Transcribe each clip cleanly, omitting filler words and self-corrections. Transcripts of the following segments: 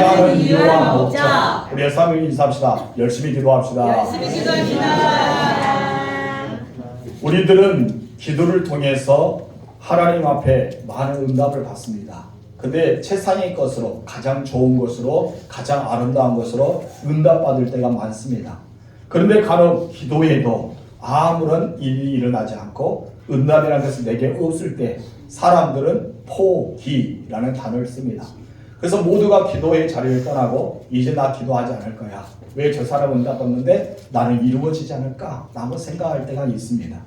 기도하는 이유와 목적. 우리 삶을 인사합시다. 열심히 기도합시다. 우리들은 기도를 통해서 하나님 앞에 많은 응답을 받습니다. 근데 최상의 것으로, 가장 좋은 것으로, 가장 아름다운 것으로 응답받을 때가 많습니다. 그런데 간혹 기도에도 아무런 일이 일어나지 않고 응답이라는 것이 내게 없을 때 사람들은 포기라는 단어를 씁니다. 그래서 모두가 기도의 자리를 떠나고 이제 나 기도하지 않을 거야. 왜 저 사람은 응답받는데 나는 이루어지지 않을까? 라고 생각할 때가 있습니다.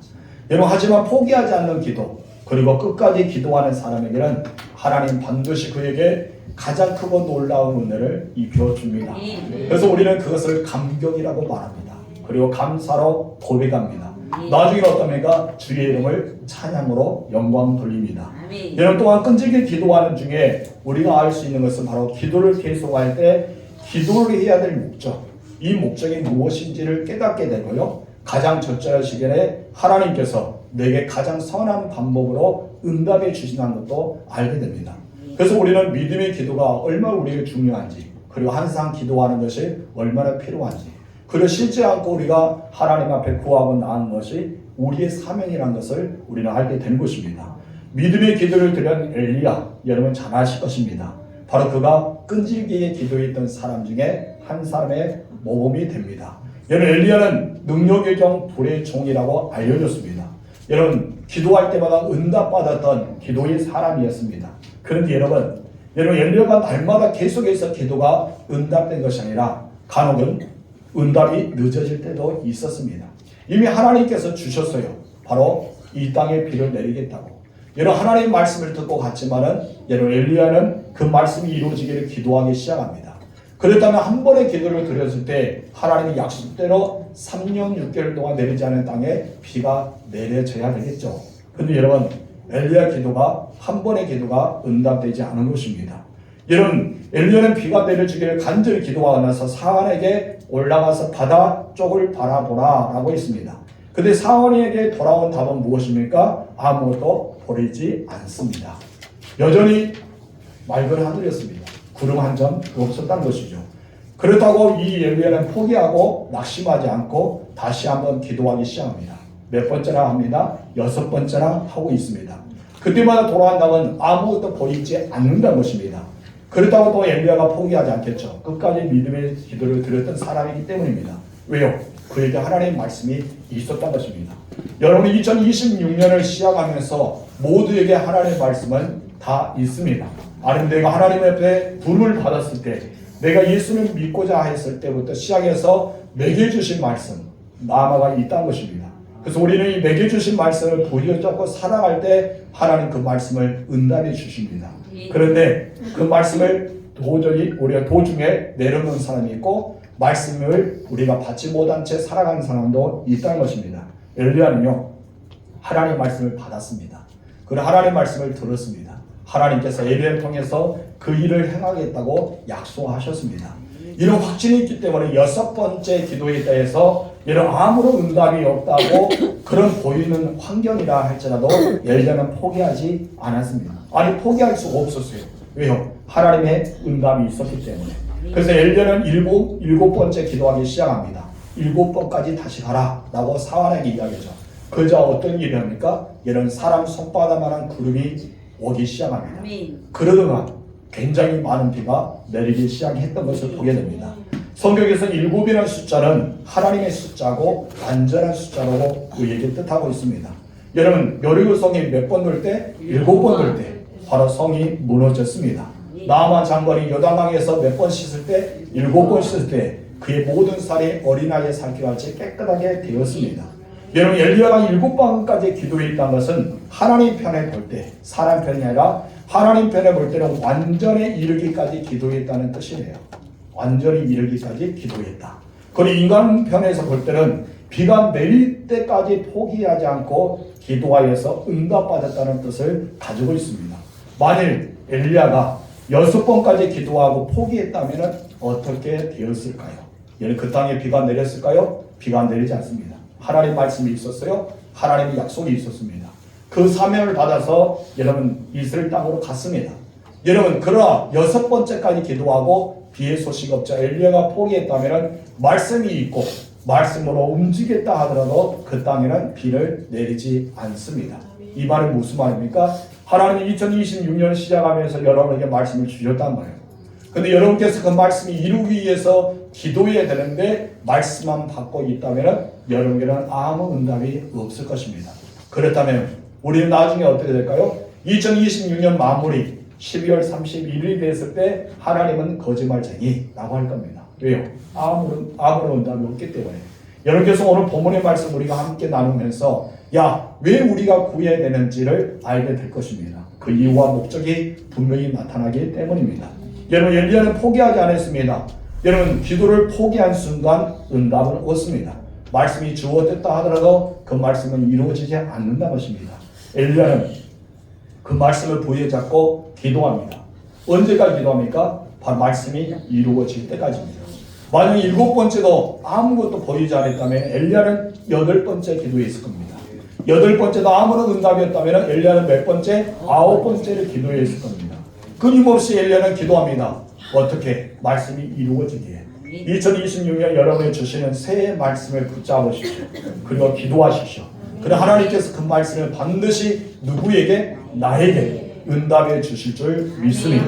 여러분, 하지만 포기하지 않는 기도, 그리고 끝까지 기도하는 사람에게는 하나님 반드시 그에게 가장 크고 놀라운 은혜를 입혀줍니다. 그래서 우리는 그것을 감격이라고 말합니다. 그리고 감사로 고백합니다. 나중에 어떻습니까? 주의 이름을 찬양으로 영광 돌립니다. 여러분, 또한 끈질기게 기도하는 중에 우리가 알 수 있는 것은 바로 기도를 계속할 때 기도를 해야 될 목적, 이 목적이 무엇인지를 깨닫게 되고요, 가장 적절한 시간에 하나님께서 내게 가장 선한 방법으로 응답해 주신다는 것도 알게 됩니다. 그래서 우리는 믿음의 기도가 얼마나 우리에게 중요한지, 그리고 항상 기도하는 것이 얼마나 필요한지, 그리고 실제 않고 우리가 하나님 앞에 구하고 나아가는 것이 우리의 사명이라는 것을 우리는 알게 되는 것입니다. 믿음의 기도를 드린 엘리야, 여러분 잘 아실 것입니다. 바로 그가 끈질기게 기도했던 사람 중에 한 사람의 모범이 됩니다. 여러분, 엘리야는 능력의 종, 불의 종이라고 알려졌습니다. 여러분, 기도할 때마다 응답받았던 기도의 사람이었습니다. 그런데 여러분, 엘리야가 날마다 계속해서 기도가 응답된 것이 아니라 간혹은 응답이 늦어질 때도 있었습니다. 이미 하나님께서 주셨어요. 바로 이 땅에 비를 내리겠다고. 여러분, 하나님 말씀을 듣고 갔지만은 여러분, 엘리야는 그 말씀이 이루어지기를 기도하기 시작합니다. 그렇다면 한 번의 기도를 드렸을 때 하나님이 약속대로 3년 6개월 동안 내리지 않은 땅에 비가 내려져야 되겠죠. 그런데 여러분, 엘리야 기도가 한 번의 기도가 응답되지 않은 것입니다. 여러분, 엘리야는 비가 내려주기를 간절히 기도하고 나서 사환에게 올라가서 바다 쪽을 바라보라 라고 했습니다. 근데 사환에게 돌아온 답은 무엇입니까? 아무것도 보이지 않습니다. 여전히 맑은 하늘이었습니다. 구름 한 점 없었다는 것이죠. 그렇다고 이 엘리야는 포기하고 낙심하지 않고 다시 한번 기도하기 시작합니다. 몇 번째나 합니다. 6번째나 하고 있습니다. 그때마다 돌아온 답은 아무것도 보이지 않는다는 것입니다. 그렇다고 또 엘리야가 포기하지 않겠죠. 끝까지 믿음의 기도를 드렸던 사람이기 때문입니다. 왜요? 그에게 하나님의 말씀이 있었다는 것입니다. 여러분, 2026년을 시작하면서 모두에게 하나님의 말씀은 다 있습니다. 아니면 내가 하나님 앞에 부름을 받았을 때, 내가 예수를 믿고자 했을 때부터 시작해서 내게 주신 말씀, 남아가 있다는 것입니다. 그래서 우리는 이 내게 주신 말씀을 부여잡고 살아갈 때 하나님 그 말씀을 응답해 주십니다. 그런데 그 말씀을 도저히 우리가 도중에 내려놓은 사람이 있고 말씀을 우리가 받지 못한 채 살아가는 사람도 있다는 것입니다. 엘리야는요, 하나님의 말씀을 받았습니다. 그리고 하나님의 말씀을 들었습니다. 하나님께서 엘리야를 통해서 그 일을 행하겠다고 약속하셨습니다. 이런 확신이 있기 때문에 6번째 기도에 대해서 이런 아무런 응답이 없다고 그런 보이는 환경이라 할지라도 엘리야는 포기하지 않았습니다. 아니, 포기할 수가 없었어요. 왜요? 하나님의 응답이 있었기 때문에. 그래서 엘리야는 일곱 번째 기도하기 시작합니다. 7번까지 다시 가라 라고 사환에게 이야기하죠. 그저 어떤 일이 합니까? 이런 사람 손바닥만한 구름이 오기 시작합니다. 그러더만 굉장히 많은 비가 내리기 시작했던 것을 보게 됩니다. 성경에서 7이라는 숫자는 하나님의 숫자고 완전한 숫자라고 우리에게 뜻하고 있습니다. 여러분, 여리고 성이 몇 번 돌 때? 7번 돌 때 바로 성이 무너졌습니다. 나아만 장관이 요단강에서 몇 번 씻을 때? 7번 씻을 때 그의 모든 살이 어린아이의 살기와 같이 깨끗하게 되었습니다. 여러분, 엘리야가 7번까지 기도했다는 것은 하나님 편에 볼 때, 사람 편이 아니라 하나님 편에 볼 때는 완전에 이르기까지 기도했다는 뜻이에요. 완전히 이르기까지 기도했다. 그리고 인간 편에서 볼 때는 비가 내릴 때까지 포기하지 않고 기도하여서 응답받았다는 뜻을 가지고 있습니다. 만일 엘리야가 6번까지 기도하고 포기했다면 어떻게 되었을까요? 그 땅에 비가 내렸을까요? 비가 내리지 않습니다. 하나님 말씀이 있었어요. 하나님의 약속이 있었습니다. 그 사명을 받아서 여러분 이스라엘 땅으로 갔습니다. 여러분, 그러나 6번째까지 기도하고 비의 소식 없자 엘리야가 포기했다면 말씀이 있고 말씀으로 움직였다 하더라도 그 땅에는 비를 내리지 않습니다. 이 말은 무슨 말입니까? 하나님이 2026년 시작하면서 여러분에게 말씀을 주셨단 말이에요. 근데 여러분께서 그 말씀이 이루기 위해서 기도해야 되는데 말씀만 받고 있다면 여러분에게는 아무 응답이 없을 것입니다. 그렇다면 우리는 나중에 어떻게 될까요? 2026년 마무리 12월 31일이 됐을 때 하나님은 거짓말쟁이라고 할 겁니다. 왜요? 아무런 응답이 없기 때문에. 여러분께서 오늘 본문의 말씀 우리가 함께 나누면서 왜 우리가 구해야 되는지를 알게 될 것입니다. 그 이유와 목적이 분명히 나타나기 때문입니다. 여러분, 엘리야는 포기하지 않았습니다. 여러분, 기도를 포기한 순간 응답은 없습니다. 말씀이 주어졌다 하더라도 그 말씀은 이루어지지 않는다는 것입니다. 엘리야는 그 말씀을 부여잡고 기도합니다. 언제까지 기도합니까? 바로 말씀이 이루어질 때까지입니다. 만약 7번째도 아무것도 보이지 않았다면 엘리야는 8번째 기도했을 겁니다. 8번째도 아무런 응답이 없다면 엘리야는 몇 번째? 9번째를 기도했을 겁니다. 끊임없이 엘리야는 기도합니다. 어떻게? 말씀이 이루어지기에. 2026년 여러분이 주시는 새해 말씀을 붙잡으십시오. 그리고 기도하십시오. 그래 하나님께서 그 말씀을 반드시 누구에게? 나에게 응답해 주실 줄 믿습니다.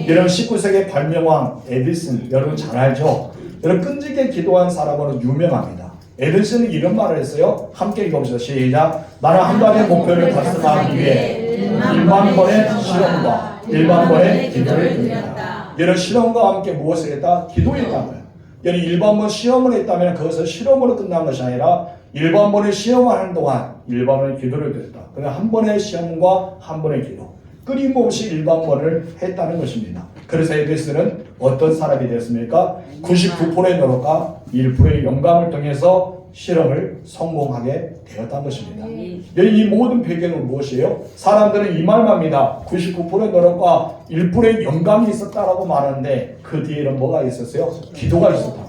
여러분 19세기 발명왕 에디슨 여러분 잘 알죠? 여러분 끈질게 기도한 사람으로 유명합니다. 에디슨은 이런 말을 했어요. 함께 읽어보시죠. 시작. 나는 한 가지 목표를 달성하기 위해 1만 번의 실험과 1만 번의 기도를 드렸다. 여러분 실험과 함께 무엇을 했다? 기도했다고요. 여러분 1만 번 시험을 했다면 그것은 실험으로 끝난 것이 아니라 1만 번의 시험을 하는 동안 1만 번의 기도를 드렸다. 그냥 한 번의 시험과 한 번의 기도. 끊임없이 1만 번을 했다는 것입니다. 그래서 에디슨은 어떤 사람이 됐습니까? 99%의 노력과 1%의 영감을 통해서 실험을 성공하게 되었다는 것입니다. 이 모든 배경은 무엇이에요? 사람들은 이 말만 합니다. 99%의 노력과 1%의 영감이 있었다라고 말하는데 그 뒤에는 뭐가 있었어요? 기도가 있었다.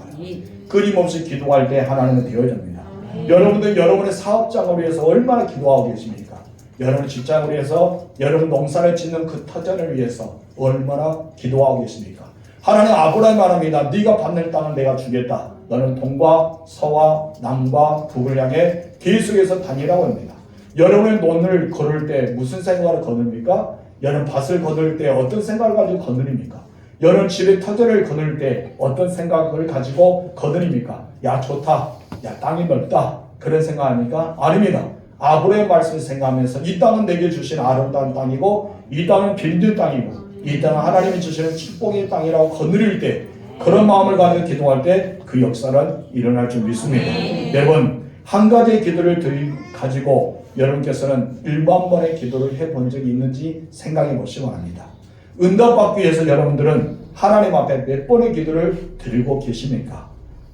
끊임없이 기도할 때 하나님은 되어집니다. 여러분들 여러분의 사업장을 위해서 얼마나 기도하고 계십니까? 여러분 직장을 위해서, 여러분 농사를 짓는 그 터전을 위해서 얼마나 기도하고 계십니까? 하나님 아브라함 말합니다. 네가 받는 땅을 내가 주겠다. 너는 동과 서와 남과 북을 향해 계속해서 다니라고 합니다. 여러분의 논을 거둘 때 무슨 생각을 거둡니까? 여러분 밭을 거둘 때 어떤 생각을 가지고 거두립니까? 여러분 집의 터전을 거둘 때 어떤 생각을 가지고 거두립니까? 야 좋다. 야 땅이 넓다. 그런 생각 아닙니까? 아닙니다. 아브라함의 말씀을 생각하면서 이 땅은 내게 주신 아름다운 땅이고 이 땅은 빌드 땅이고 이 땅은 하나님이 주시는 축복의 땅이라고 거느릴 때 그런 마음을 가지고 기도할 때 그 역사는 일어날 줄 믿습니다. 매번 한 가지의 기도를 가지고 여러분께서는 1만 번의 기도를 해본 적이 있는지 생각해 보시기 바랍니다. 응답받기 위해서 여러분들은 하나님 앞에 몇 번의 기도를 드리고 계십니까?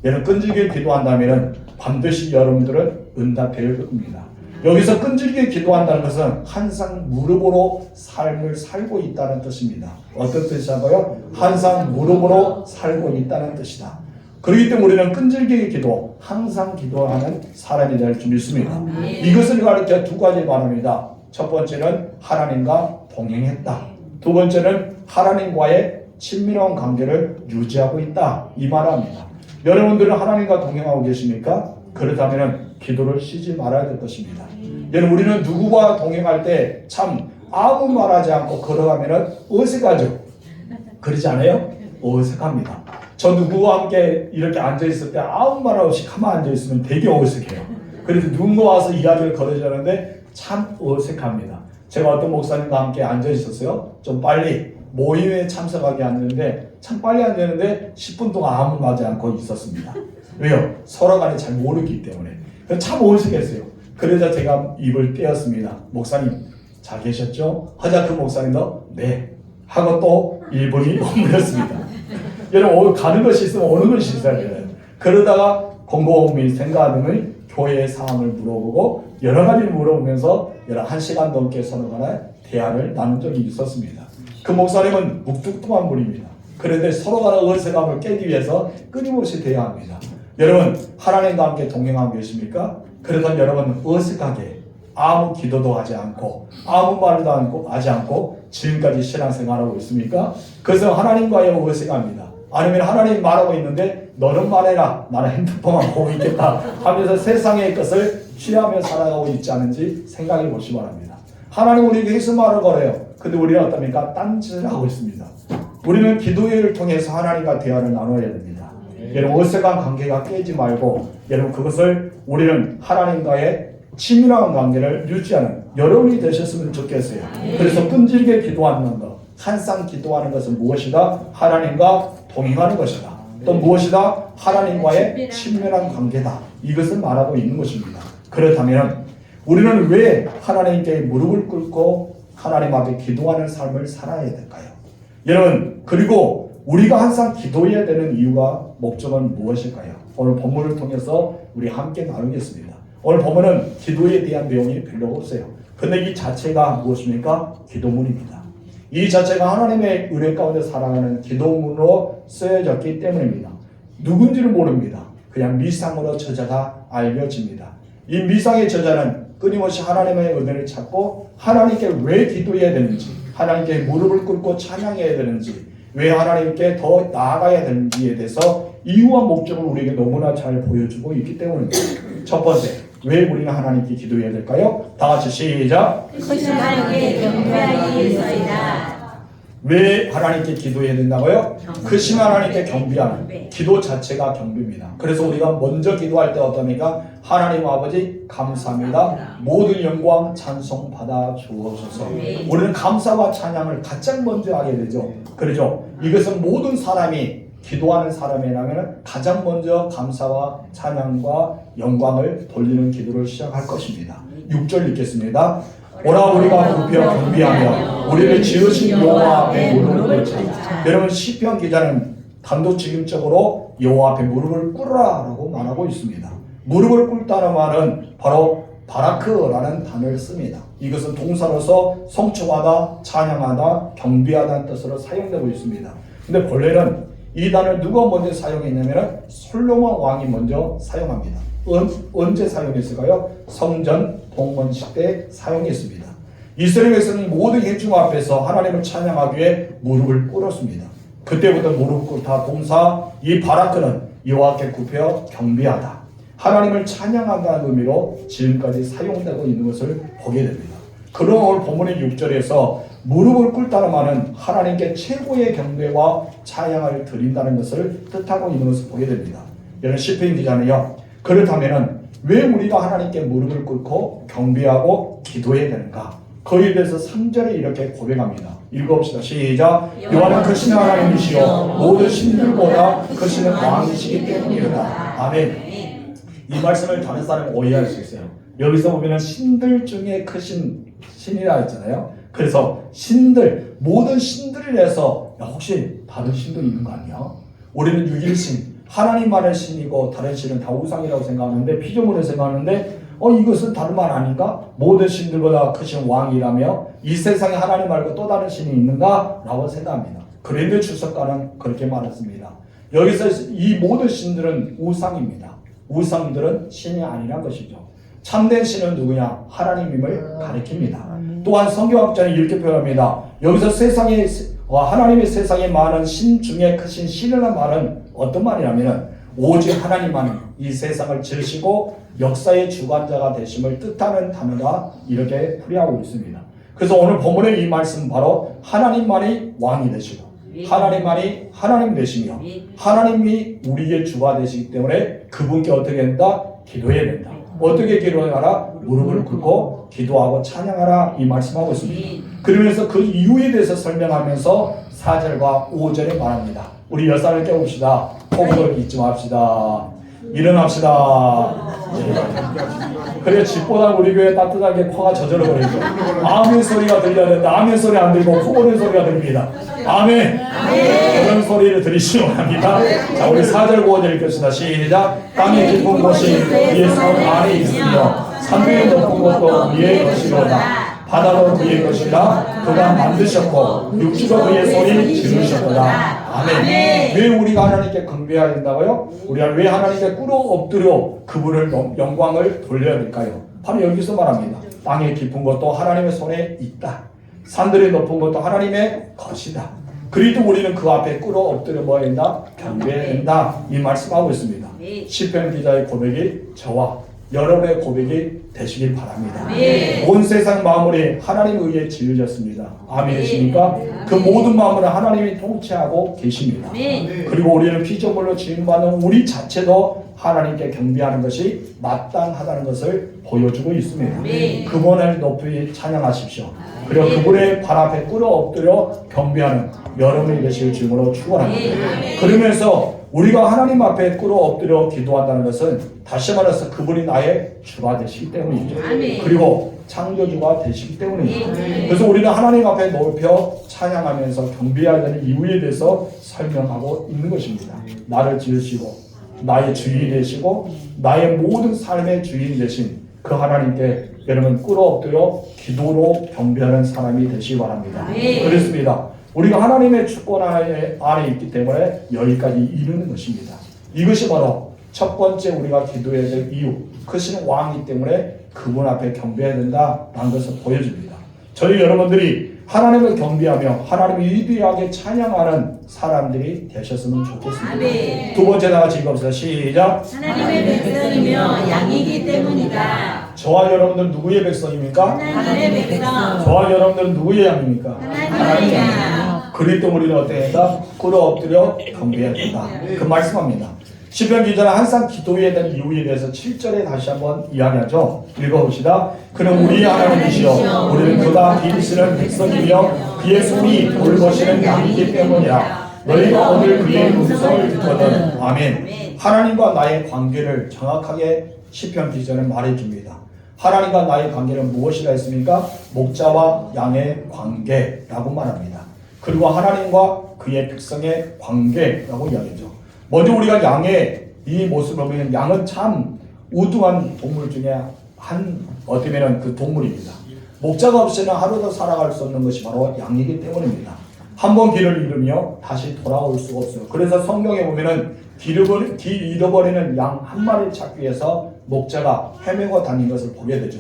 여러분 끈질기게 기도한다면 반드시 여러분들은 응답될 겁니다. 여기서 끈질기게 기도한다는 것은 항상 무릎으로 삶을 살고 있다는 뜻입니다. 어떤 뜻이라고요? 항상 무릎으로 살고 있다는 뜻이다. 그렇기 때문에 우리는 끈질기게 기도, 항상 기도하는 사람이 될 줄 믿습니다. 이것을 가르쳐 두 가지 말합니다. 첫 번째는 하나님과 동행했다. 두 번째는 하나님과의 친밀한 관계를 유지하고 있다. 이 말을 합니다. 여러분들은 하나님과 동행하고 계십니까? 그렇다면 기도를 쉬지 말아야 될 것입니다. 여러분 우리는 누구와 동행할 때 참 아무 말하지 않고 걸어가면 어색하죠. 그러지 않아요? 어색합니다. 저 누구와 함께 이렇게 앉아있을 때 아무 말 없이 가만히 앉아있으면 되게 어색해요. 그래서 누군가 와서 이야기를 걸어주는데 참 어색합니다. 제가 어떤 목사님과 함께 앉아있었어요. 좀 빨리 모임에 참석하게 앉는데 참 빨리 앉았는데 10분 동안 아무 말 하지 않고 있었습니다. 왜요? 서로 간에 잘 모르기 때문에. 참 어색했어요. 그러자 제가 입을 떼었습니다. 목사님 잘 계셨죠? 하자 그 목사님도 네 하고 또 1분이 머물렀습니다. 여러분 가는 것이 있으면 오는 것이 있어야 돼요. 그러다가 공공 및 생각 등의 교회의 상황을 물어보고 여러 가지를 물어보면서 1시간 넘게 서로 간에 대화를 나눈 적이 있었습니다. 그 목사님은 묵뚝뚝한 분입니다. 그런데 서로 간의 어색함을 깨기 위해서 끊임없이 대화합니다. 여러분 하나님과 함께 동행하고 계십니까? 그러면 여러분 어색하게 아무 기도도 하지 않고 아무 말도 하지 않고 지금까지 신앙생활하고 있습니까? 그래서 하나님과의 어색합니다. 아니면 하나님이 말하고 있는데 너는 말해라, 나는 핸드폰만 보고 있겠다 하면서 세상의 것을 취하며 살아가고 있지 않은지 생각해 보시기 바랍니다. 하나님 우리에게 계속 말을 걸어요. 근데 우리는 어떻습니까? 딴짓을 하고 있습니다. 우리는 기도회를 통해서 하나님과 대화를 나눠야 됩니다. 여러분 어색한 관계가 깨지 말고 여러분 그것을 우리는 하나님과의 친밀한 관계를 유지하는 여러분이 되셨으면 좋겠어요. 그래서 끈질게 기도하는 것, 항상 기도하는 것은 무엇이다? 하나님과 동행하는 것이다. 또 무엇이다? 하나님과의 친밀한 관계다. 이것을 말하고 있는 것입니다. 그렇다면 우리는 왜 하나님께 무릎을 꿇고 하나님 앞에 기도하는 삶을 살아야 될까요? 여러분 그리고 우리가 항상 기도해야 되는 이유가 목적은 무엇일까요? 오늘 본문을 통해서 우리 함께 나누겠습니다. 오늘 본문은 기도에 대한 내용이 별로 없어요. 근데 이 자체가 무엇입니까? 기도문입니다. 이 자체가 하나님의 은혜 가운데 살아가는 기도문으로 쓰여졌기 때문입니다. 누군지를 모릅니다. 그냥 미상으로 저자가 알려집니다. 이 미상의 저자는 끊임없이 하나님의 은혜를 찾고 하나님께 왜 기도해야 되는지, 하나님께 무릎을 꿇고 찬양해야 되는지, 왜 하나님께 더 나아가야 되는지에 대해서 이유와 목적을 우리에게 너무나 잘 보여주고 있기 때문입니다. 첫 번째, 왜 우리는 하나님께 기도해야 될까요? 다 같이 시작. 크신 하나님께 경배하기 위해서이다. 왜 하나님께 기도해야 된다고요? 크신 하나님께 경배하는 기도 자체가 경배입니다. 그래서 우리가 먼저 기도할 때 어떻습니까? 하나님 아버지 감사합니다. 모든 영광 찬송 받아 주옵소서. 우리는 감사와 찬양을 가장 먼저 하게 되죠. 그렇죠? 이것은 모든 사람이 기도하는 사람이라면 가장 먼저 감사와 찬양과 영광을 돌리는 기도를 시작할 것입니다. 6절 읽겠습니다. 오라 우리가 굽혀 경배하며 우리를 지으신 여호와 앞에 무릎을 꿇자. 여러분 시편 기자는 단도직입적으로 여호와 앞에 무릎을 꿇으라라고 말하고 있습니다. 무릎을 꿇다는 말은 바로 바라크라는 단어를 씁니다. 이것은 동사로서 성취하다, 찬양하다, 경배하다는 뜻으로 사용되고 있습니다. 근데 본래는 이 단어를 누가 먼저 사용했냐면 솔로몬 왕이 먼저 사용합니다. 언제 사용했을까요? 성전 봉헌식 때 사용했습니다. 이스라엘 백성은 모든 회중 앞에서 하나님을 찬양하기 위해 무릎을 꿇었습니다. 그때부터 무릎 꿇다 동사 이 바라크는 여호와께 굽혀 경배하다, 하나님을 찬양한다는 의미로 지금까지 사용되고 있는 것을 보게 됩니다. 그럼 오늘 본문의 6절에서 무릎을 꿇다는 말은 하나님께 최고의 경배와 찬양을 드린다는 것을 뜻하고 있는 것을 보게 됩니다. 이런 시편 기자는요, 그렇다면 왜 우리가 하나님께 무릎을 꿇고 경배하고 기도해야 되는가? 거기에 대해서 3절에 이렇게 고백합니다. 읽어봅시다. 시작. 여호와는 크신 하나님이시요 모든 신들보다 크신 왕이시기 때문이다. 아멘. 이 말씀을 다른 사람이 오해할 수 있어요. 여기서 보면 신들 중에 크신 신이라 했잖아요. 그래서 신들, 모든 신들을 해서 혹시 다른 신도 있는 거 아니야? 우리는 유일신, 하나님만의 신이고 다른 신은 다 우상이라고 생각하는데, 피조물을 생각하는데 이것은 다른 말 아닌가? 모든 신들보다 크신 왕이라며 이 세상에 하나님 말고 또 다른 신이 있는가? 라고 생각합니다. 그랜드 출석가는 그렇게 말했습니다. 여기서 이 모든 신들은 우상입니다. 우상들은 신이 아니란 것이죠. 참된 신은 누구냐? 하나님임을 가리킵니다. 또한 성경학자는 이렇게 표현합니다. 여기서 세상에 하나님의 세상에 많은 신 중에 크신 신이라는 말은 어떤 말이냐면 오직 하나님만이 이 세상을 지으시고 역사의 주관자가 되심을 뜻하는 단어가 이렇게 풀이하고 있습니다. 그래서 오늘 본문의 이 말씀은 바로 하나님만이 왕이 되시고 하나님만이 하나님 되시며 하나님이 우리의 주가 되시기 때문에 그분께 어떻게 된다? 기도해야 된다. 어떻게 기도하라? 무릎을 꿇고 기도하고 찬양하라, 이 말씀하고 있습니다. 그러면서 그 이유에 대해서 설명하면서 4절과 5절에 말합니다. 우리 열사를 깨웁시다. 호흡을 잊지 맙시다. 일어납시다. 그래, 집보다 우리 교회 따뜻하게 코가 젖어버리죠. 아멘 소리가 들려야 되는데 아멘 소리 안 들고 코 고는 소리가 들립니다. 아멘. 그런 소리를 들으시기 바랍니다. 자, 우리 4절 5절 읽겠습니다. 시작. 땅의 깊은 곳이 그의 손 안에 있으며 산들의 높은 곳도 그의 것이로다. 바다도 그의 것이라 그가 만드셨고 육지도 그의 손이 지으셨도다. 아멘. 왜 우리가 하나님께 경배해야 된다고요? 우리가 왜 하나님께 꿇어 엎드려 그분을 영광을 돌려야 될까요? 바로 여기서 말합니다. 땅의 깊은 것도 하나님의 손에 있다. 산들의 높은 것도 하나님의 것이다. 그리고 우리는 그 앞에 꿇어 엎드려 뭐 한다? 경배해야 된다. 이 말씀하고 있습니다. 시편 기자의 고백이 저와 여러분의 고백이 되시길 바랍니다. 온 세상 만물이 하나님 의해 지으셨습니다. 아멘이십니까? 그 모든 만물은 하나님이 통치하고 계십니다. 그리고 우리는 피조물로 지음받은 우리 자체도 하나님께 경배하는 것이 마땅하다는 것을 보여주고 있습니다. 그분을 높이 찬양하십시오. 그리고 그분의 발 앞에 꿇어 엎드려 경배하는 여러분이 되실 주님으로 축원합니다. 그러면서 우리가 하나님 앞에 꿇어 엎드려 기도한다는 것은 다시 말해서 그분이 나의 주가 되시기 때문이죠. 그리고 창조주가 되시기 때문이죠. 그래서 우리는 하나님 앞에 높여 찬양하면서 경배해야 되는 이유에 대해서 설명하고 있는 것입니다. 나를 지으시고 나의 주인이 되시고 나의 모든 삶의 주인 되신 그 하나님께 여러분 꿇어 엎드려 기도로 경배하는 사람이 되시기 바랍니다. 그렇습니다. 우리가 하나님의 주권 안에 있기 때문에 여기까지 이르는 것입니다. 이것이 바로 첫 번째 우리가 기도해야 될 이유. 크신 왕이기 때문에 그분 앞에 경배해야 된다라는 것을 보여줍니다. 저희 여러분들이 하나님을 경배하며 하나님을 위대하게 찬양하는 사람들이 되셨으면 좋겠습니다. 두 번째 다 같이 읽어봅시다. 시작. 하나님의 백성이며 양이기 때문이다. 저와 여러분들 누구의 백성입니까? 하나님의 백성. 저와 여러분들은 누구의 양입니까? 하나님의 양. 그리 때문에 우리는 어떻게 된다? 꿇어 엎드려 경배해야 된다. 그 말씀합니다. 시편 기자는 항상 기도해야 되는 이유에 대해서 7절에 다시 한번 이야기하죠. 읽어봅시다. 그는 우리 하나님이시여 우리는 그가 기르시는 백성이며 그의 손이 돌보시는 양이기 때문이라. 너희가 오늘 그의 음성을 듣거든. 아멘. 하나님과 나의 관계를 정확하게 시편 기자는 말해줍니다. 하나님과 나의 관계는 무엇이라 했습니까? 목자와 양의 관계라고 말합니다. 그리고 하나님과 그의 백성의 관계라고 이야기하죠. 먼저 우리가 양의 이 모습을 보면 양은 참 우두한 동물 중에 어떻게 보면 그 동물입니다. 목자가 없이는 하루도 살아갈 수 없는 것이 바로 양이기 때문입니다. 한 번 길을 잃으며 다시 돌아올 수가 없어요. 그래서 성경에 보면은 길 잃어버리는 양 한 마리를 찾기 위해서 목자가 헤매고 다닌 것을 보게 되죠.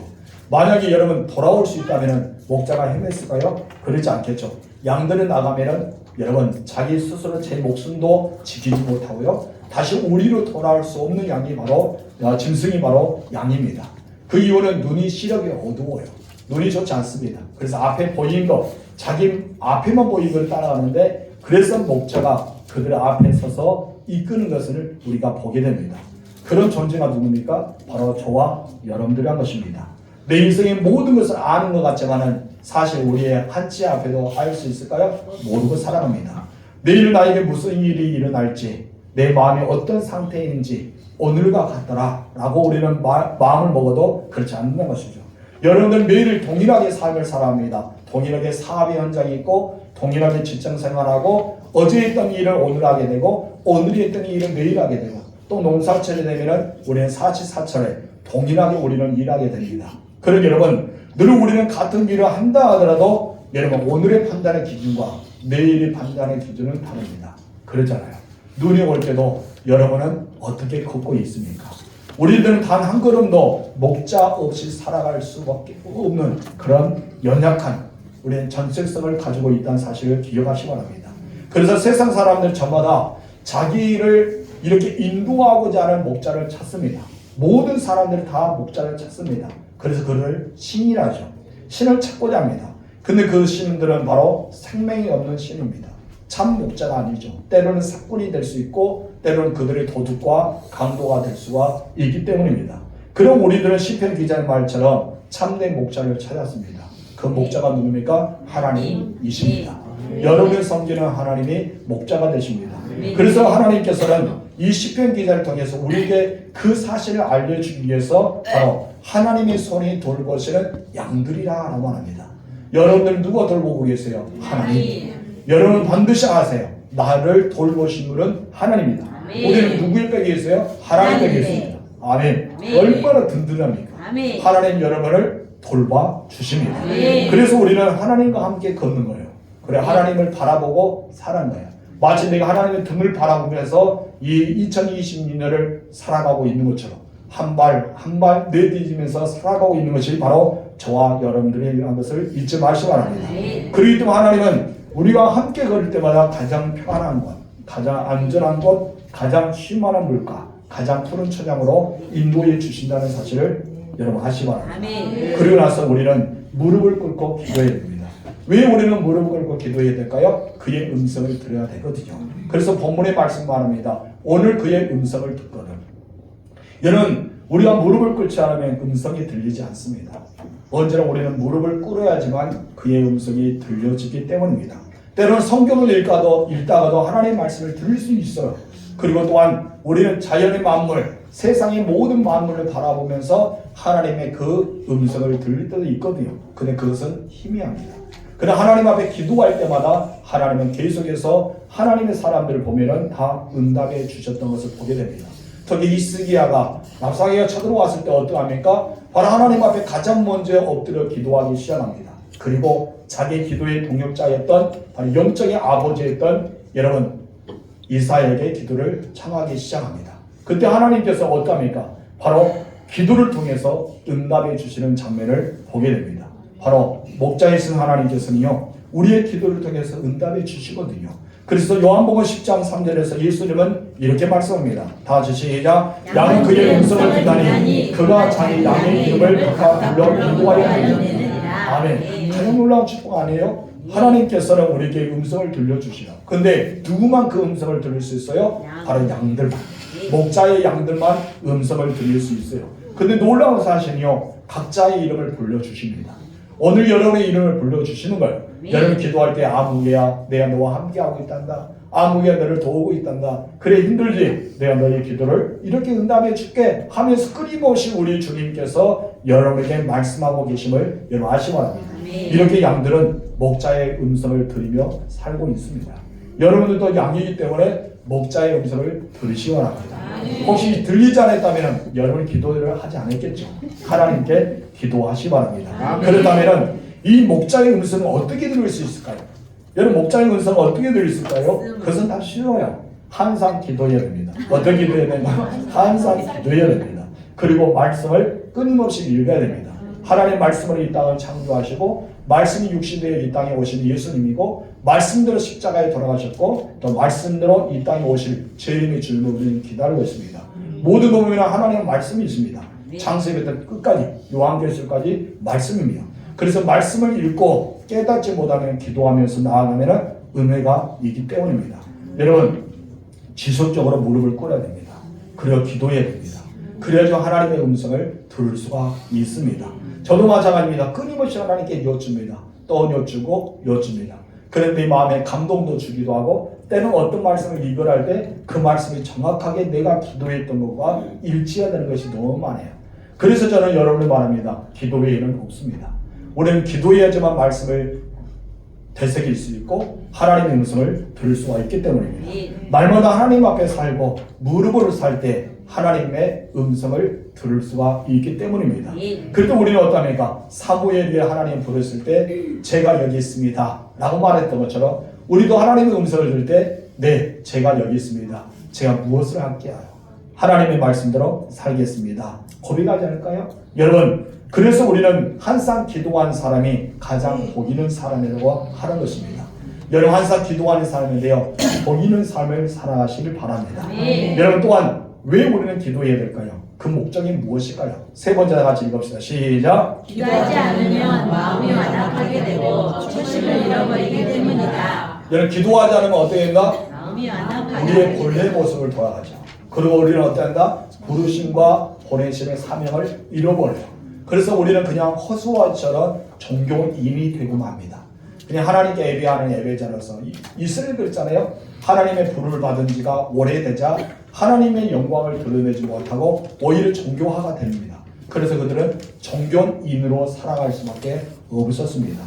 만약에 여러분 돌아올 수 있다면 목자가 헤맸을까요? 그렇지 않겠죠. 양들은 나가면은 여러분 자기 스스로 제 목숨도 지키지 못하고요. 다시 우리로 돌아올 수 없는 양이 바로 짐승이 바로 양입니다. 그 이유는 눈이 시력이 어두워요. 눈이 좋지 않습니다. 그래서 앞에 보이는 것, 자기 앞에만 보이는 걸 따라가는데 그래서 목자가 그들 앞에 서서 이끄는 것을 우리가 보게 됩니다. 그런 존재가 누굽니까? 바로 저와 여러분들이란 것입니다. 내 인생의 모든 것을 아는 것 같지만은 사실 우리의 한치 앞에도 알 수 있을까요? 모르고 살아갑니다. 내일 나에게 무슨 일이 일어날지, 내 마음이 어떤 상태인지 오늘과 같더라 라고 우리는 마음을 먹어도 그렇지 않는 것이죠. 여러분들 매일 동일하게 삶을 살아갑니다. 동일하게 사업의 현장이 있고 동일하게 직장생활하고 어제 했던 일을 오늘 하게 되고 오늘 했던 일을 내일 하게 되고 또 농사철이 되면은 우리는 사시사철에 동일하게 우리는 일하게 됩니다. 그러니 여러분 늘 우리는 같은 일을 한다 하더라도 여러분 오늘의 판단의 기준과 내일의 판단의 기준은 다릅니다. 그렇잖아요. 눈이 올 때도 여러분은 어떻게 걷고 있습니까? 우리들은 단 한 걸음도 목자 없이 살아갈 수밖에 없는 그런 연약한 우리는 전색성을 가지고 있다는 사실을 기억하시기 바랍니다. 그래서 세상 사람들 저마다 자기를 이렇게 인도하고자 하는 목자를 찾습니다. 모든 사람들이 다 목자를 찾습니다. 그래서 그를 신이라죠. 신을 찾고자 합니다. 근데 그 신들은 바로 생명이 없는 신입니다. 참 목자가 아니죠. 때로는 사꾼이 될 수 있고 때로는 그들의 도둑과 강도가 될 수가 있기 때문입니다. 그럼 우리들은 시편 기자의 말처럼 참된 목자를 찾았습니다. 그 목자가 누굽니까? 하나님이십니다. 여러분을 섬기는 하나님이 목자가 되십니다. 그래서 하나님께서는 이 시편 기자를 통해서 우리에게 그 사실을 알려주기 위해서 바로 하나님의 손이 돌보시는 양들이라고 합니다. 여러분들 누가 돌보고 계세요? 하나님. 여러분 반드시 아세요. 나를 돌보신 분은 하나님입니다. 우리는 누구의 백에 있어요? 하나님 백에 있습니다. 아멘. 얼마나 든든합니까? 하나님 여러분을 돌봐 주십니다. 그래서 우리는 하나님과 함께 걷는 거예요. 그래 하나님을 바라보고 사는 거예요. 마치 내가 하나님의 등을 바라보면서 이 2022년을 살아가고 있는 것처럼 한 발 한 발 내디디면서 살아가고 있는 것이 바로 저와 여러분들이라는 것을 잊지 마시기 바랍니다. 그렇기 때문에 하나님은 우리가 함께 걸을 때마다 가장 편안한 곳, 가장 안전한 곳, 가장 쉴만한 물가, 가장 푸른 초장으로 인도해 주신다는 사실을 여러분 아시기 바랍니다. 아멘. 그리고 나서 우리는 무릎을 꿇고 기도해야 됩니다. 왜 우리는 무릎을 꿇고 기도해야 될까요? 그의 음성을 들어야 되거든요. 그래서 본문의 말씀 말합니다. 오늘 그의 음성을 듣거든. 여러분, 우리가 무릎을 꿇지 않으면 음성이 들리지 않습니다. 언제나 우리는 무릎을 꿇어야지만 그의 음성이 들려지기 때문입니다. 때로는 성경을 읽다가도 하나님의 말씀을 들을 수 있어요. 그리고 또한 우리는 자연의 만물, 세상의 모든 만물을 바라보면서 하나님의 그 음성을 들을 때도 있거든요. 근데 그것은 희미합니다. 그러나 하나님 앞에 기도할 때마다 하나님은 계속해서 하나님의 사람들을 보면은 다 응답해 주셨던 것을 보게 됩니다. 특히 히스기야가 랍사기가 쳐들어왔을 때 어떠합니까? 바로 하나님 앞에 가장 먼저 엎드려 기도하기 시작합니다. 그리고 자기 기도의 동역자였던 바로 영적인 아버지였던 여러분 이사야에게 기도를 청하기 시작합니다. 그때 하나님께서 어떠합니까? 바로 기도를 통해서 응답해 주시는 장면을 보게 됩니다. 바로 목자이신 하나님께서는요 우리의 기도를 통해서 응답해 주시거든요. 그래서 요한복음 10장 3절에서 예수님은 이렇게 말씀합니다. 다 같이 시작. 양은 그의 음성을 듣다니 그가 자기 양의 이름을 각각 불러 인도하여 하느니라. 아멘. 가장 놀라운 축복 아니에요? 하나님께서는 우리에게 음성을 들려주시라. 근데 누구만 그 음성을 들을 수 있어요? 바로 양들만. 목자의 양들만 음성을 들릴 수 있어요. 근데 놀라운 사실은요 각자의 이름을 불러주십니다. 오늘 여러분의 이름을 불러주시는 거예요. 여러분 기도할 때 아무개야 내가 너와 함께하고 있단다. 아무개야 너를 도우고 있단다. 그래 힘들지? 내가 너의 기도를 이렇게 응답해 줄게 하면서 끊임없이 우리 주님께서 여러분에게 말씀하고 계심을 여러분 아시기 바랍니다. 이렇게 양들은 목자의 음성을 들으며 살고 있습니다. 여러분들도 양이기 때문에 목자의 음성을 들으시기 바랍니다. 혹시 들리지 않았다면 여러분 기도를 하지 않았겠죠. 하나님께 기도하시기 바랍니다. 그렇다면 이 목자의 음성을 어떻게 들을 수 있을까요? 여러분 목자의 음성을 어떻게 들을 수 있을까요? 그것은 다 쉬워요. 항상 기도해야 됩니다. 어떻게 기도해야 되나? 항상 기도해야 됩니다. 그리고 말씀을 끊임없이 읽어야 됩니다. 하나님 말씀으로 이 땅을 창조하시고 말씀이 육신되어 이 땅에 오신 예수님이고 말씀대로 십자가에 돌아가셨고 또 말씀대로 이 땅에 오실 죄인의 주님을 우리는 기다리고 있습니다. 모든 복음에는 하나님의 말씀이 있습니다. 창세기부터 끝까지 요한계시록까지 말씀입니다. 그래서 말씀을 읽고 깨닫지 못하면 기도하면서 나아가면 은혜가 있기 때문입니다. 여러분 지속적으로 무릎을 꿇어야 됩니다. 그리고 기도해야 됩니다. 그래야지 하나님의 음성을 들을 수가 있습니다. 저도 마찬가지입니다. 끊임없이 하나님께 여쭙니다. 또 여쭈고 여쭙니다. 그런데 마음에 감동도 주기도 하고 때는 어떤 말씀을 읽어할 때 그 말씀이 정확하게 내가 기도했던 것과 일치해야 되는 것이 너무 많아요. 그래서 저는 여러분을 말합니다. 기도 외에는 없습니다. 우리는 기도해야지만 말씀을 되새길 수 있고 하나님의 음성을 들을 수가 있기 때문입니다. 날마다 하나님 앞에 살고 무릎으로 살 때 하나님의 음성을 들을 수가 있기 때문입니다. 그래도 우리는 어떠합니까? 사무엘이 하나님 부르실 때 제가 여기 있습니다 라고 말했던 것처럼 우리도 하나님의 음성을 들을 때 네, 제가 여기 있습니다. 제가 무엇을 할게요? 하나님의 말씀대로 살겠습니다. 고백하지 않을까요? 여러분, 그래서 우리는 항상 기도한 사람이 가장 복 있는 사람이라고 하는 것입니다. 여러분 항상 기도하는 사람인데요. 복 있는 삶을 살아가시길 바랍니다. 여러분 또한 왜 우리는 기도해야 될까요? 그 목적이 무엇일까요? 세 번째 다 같이 읽읍시다. 시작. 기도하지 않으면 마음이 완악하게 되고 초심을 잃어버리기 때문이다. 여러분 기도하지 않으면 어떻게 된다? 마음이 완악하게 우리의 본래 모습을 돌아가죠. 그리고 우리는 어떻게 한다? 부르심과 보내심의 사명을 잃어버려요. 그래서 우리는 그냥 허수아비처럼 종교인이 되고 맙니다. 그냥 하나님께 예배하는 예배자로서 이스라엘 그랬잖아요. 하나님의 부름을 받은 지가 오래되자 하나님의 영광을 드러내지 못하고 오히려 종교화가 됩니다. 그래서 그들은 종교인으로 살아갈 수밖에 없었습니다.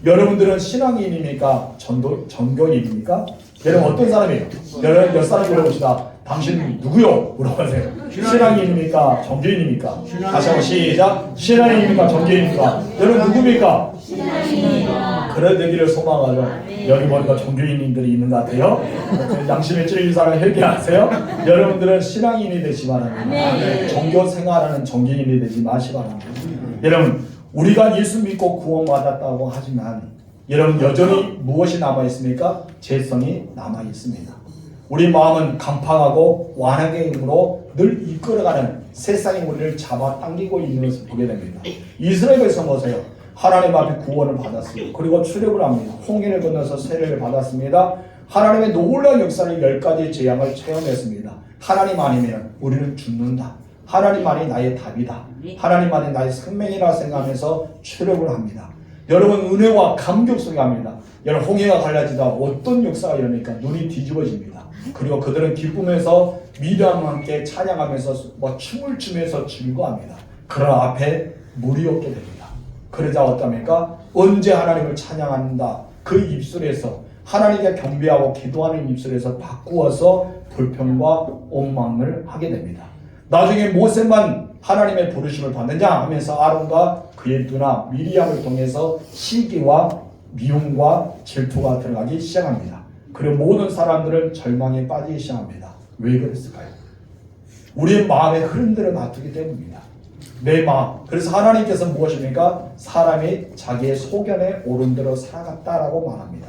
여러분들은 신앙인입니까? 전교인입니까? 여러분 어떤 사람이에요? 여러분 몇 사람 물어봅시다. 당신 누구요? 물어보세요. 신앙인입니까? 종교인입니까? 다시 한번 시작. 신앙인입니까? 종교인입니까? 여러분 누굽니까? 신앙인이요. 그런 되기를 소망하죠. 여기 보니까 종교인들이 있는 것 같아요. 양심에 찔린 사람 회개하세요. 여러분들은 신앙인이 되시 바랍니다. 종교 생활하는 종교인이 되지 마시 바랍니다. 여러분 우리가 예수 믿고 구원받았다고 하지만 여러분 여전히 무엇이 남아 있습니까? 죄성이 남아 있습니다. 우리 마음은 강팍하고 완악의 힘으로 늘 이끌어가는 세상이 우리를 잡아당기고 있는 것을 보게 됩니다. 이스라엘에서 보세요. 하나님 앞에 구원을 받았어요. 그리고 출애굽을 합니다. 홍해를 건너서 세례를 받았습니다. 하나님의 놀라운 역사를 10가지 재앙을 체험했습니다. 하나님 아니면 우리는 죽는다. 하나님만이 나의 답이다. 하나님만이 나의 생명이라 생각하면서 출애굽을 합니다. 여러분 은혜와 감격 속에 합니다. 여러분 홍해가 갈라지다 어떤 역사가 일어나니까 눈이 뒤집어집니다. 그리고 그들은 기쁨에서 미리암과 함께 찬양하면서 춤을 추면서 즐거워합니다. 그러나 앞에 물이 없게 됩니다. 그러자 어떻습니까? 언제 하나님을 찬양한다 그 입술에서 하나님께 경배하고 기도하는 입술에서 바꾸어서 불평과 원망을 하게 됩니다. 나중에 모세만 하나님의 부르심을 받느냐 하면서 아론과 그의 누나 미리암을 통해서 시기와 미움과 질투가 들어가기 시작합니다. 그리고 모든 사람들은 절망에 빠지기 시작합니다. 왜 그랬을까요? 우리의 마음의 흐름대로 놔두기 때문입니다. 내 마음. 그래서 하나님께서 무엇입니까? 사람이 자기의 소견에 오른 대로 살아갔다라고 말합니다.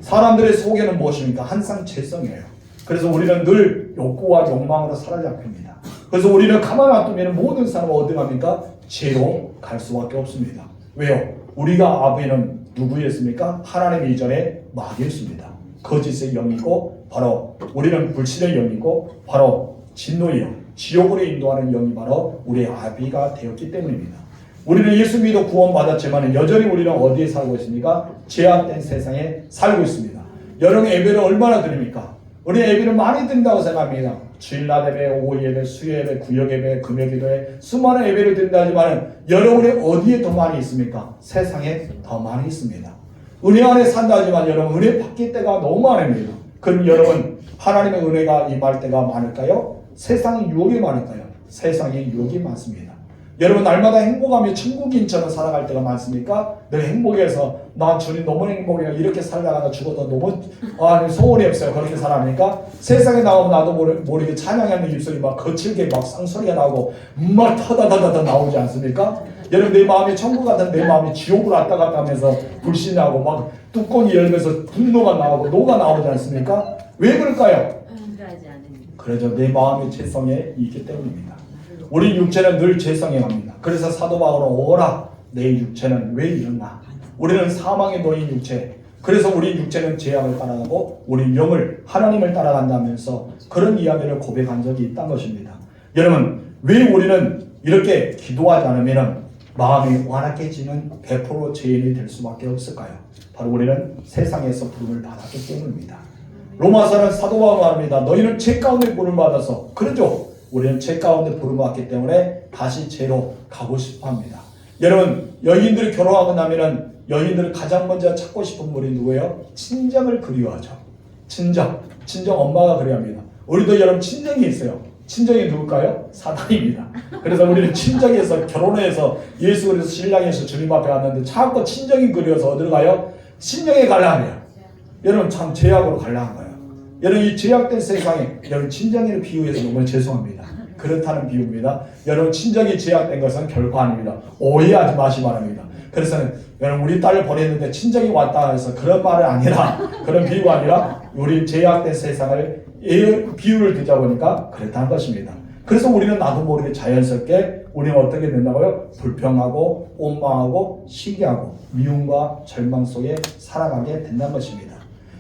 사람들의 소견은 무엇입니까? 항상 죄성이에요. 그래서 우리는 늘 욕구와 욕망으로 사로잡힙니다. 그래서 우리는 가만 놔두면 모든 사람은 어디 갑니까? 죄로 갈 수밖에 없습니다. 왜요? 우리가 아버지는 누구였습니까? 하나님 이전에 마귀였습니다. 거짓의 영이고 바로 우리는 불신의 영이고 바로 진노의 영, 지옥으로 인도하는 영이 바로 우리의 아비가 되었기 때문입니다. 우리는 예수 믿어 구원받았지만 여전히 우리는 어디에 살고 있습니까? 죄악된 세상에 살고 있습니다. 여러분 예배를 얼마나 드립니까? 우리 예배를 많이 드린다고 생각합니다. 주일낮 예배, 오후 예배, 수요 예배, 구역 예배, 금요 기도에 수많은 예배를 드린다 하지만 여러분이 어디에 더 많이 있습니까? 세상에 더 많이 있습니다. 은혜 안에 산다 하지만 여러분 은혜 받길 때가 너무 많습니다. 그럼 여러분 하나님의 은혜가 임할 때가 많을까요? 세상이 유혹이 많을까요? 세상에 유혹이 많습니다. 여러분 날마다 행복하며 천국인처럼 살아갈 때가 많습니까? 늘 행복해서 나 주님 너무 행복해요. 이렇게 살다가 죽어도 너무 소원이 없어요. 그렇게 살아합니까? 세상에 나오면 나도 모르게 찬양하는 입술이 막 거칠게 막 쌍소리가 나오고 막 터다다다다 나오지 않습니까? 여러분 내 마음이 천국 같은 내 마음이 지옥으로 왔다 갔다 하면서 불신하고 막 뚜껑이 열면서 분노가 나오고 노가 나오지 않습니까? 왜 그럴까요? 그래서 내 마음의 죄성에 있기 때문입니다. 우리 육체는 늘 죄성에 갑니다. 그래서 사도 바울은 오라 내 육체는 왜 이러나 우리는 사망에 놓인 육체. 그래서 우리 육체는 죄악을 따라가고 우리 영을 하나님을 따라간다면서 그런 이야기를 고백한 적이 있다는 것입니다. 여러분 왜 우리는 이렇게 기도하지 않으면 마음이 완악해지는 100% 죄인이 될 수밖에 없을까요? 바로 우리는 세상에서 부름을 받았기 때문입니다. 로마서는 사도 바울이 말합니다. 너희는 죄 가운데 부름을 받아서 그러죠. 우리는 죄 가운데 부름을 받기 때문에 다시 죄로 가고 싶어합니다. 여러분 여인들이 결혼하고 나면은 여인들은 가장 먼저 찾고 싶은 분이 누구예요? 친정을 그리워하죠. 친정 엄마가 그리워합니다. 우리도 여러분 친정이 있어요. 친정이 누굴까요? 사단입니다. 그래서 우리는 친정에서 결혼해서 예수 그리스도 신랑에서 주님 앞에 왔는데 자꾸 친정이 그리워서 어디로 가요? 친정에 가려면 여러분 참 죄악으로 가려는 거예요. 여러분 이 죄악된 세상에 여러분 친정을 비유해서 너무 죄송합니다. 그렇다는 비유입니다. 여러분 친정이 죄악된 것은 결코 아닙니다. 오해하지 마시기 바랍니다. 그래서 여러분 우리 딸을 보냈는데 친정이 왔다 해서 그런 말은 아니라 그런 비유가 아니라 우리 죄악된 세상을 비유를 듣자 보니까 그렇다는 것입니다. 그래서 우리는 나도 모르게 자연스럽게 우리는 어떻게 된다고요? 불평하고 원망하고 시기하고 미움과 절망 속에 살아가게 된다는 것입니다.